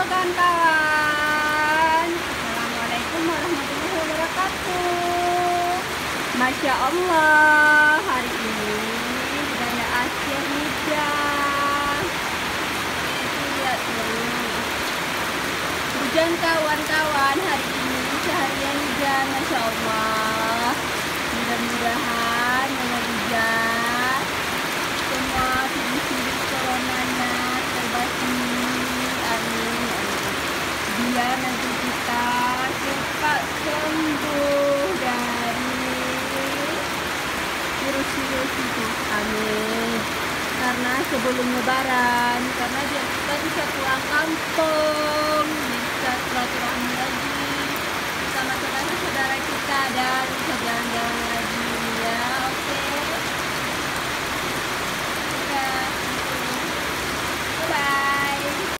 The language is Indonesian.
kawan-kawan. Assalamualaikum warahmatullahi wabarakatuh. Masya Allah, hari ini Bunda Asia hujan. Lihat tuh. Hujan kawan-kawan, hari ini seharian hujan. Masya Allah. Mudah-mudahan dengan hujan semua virus coronanya terbasmi. Amin. Biar nanti kita cepat sembuh dari virus-virus itu. Amin. Karena sebelum lebaran, karena dia tadi saya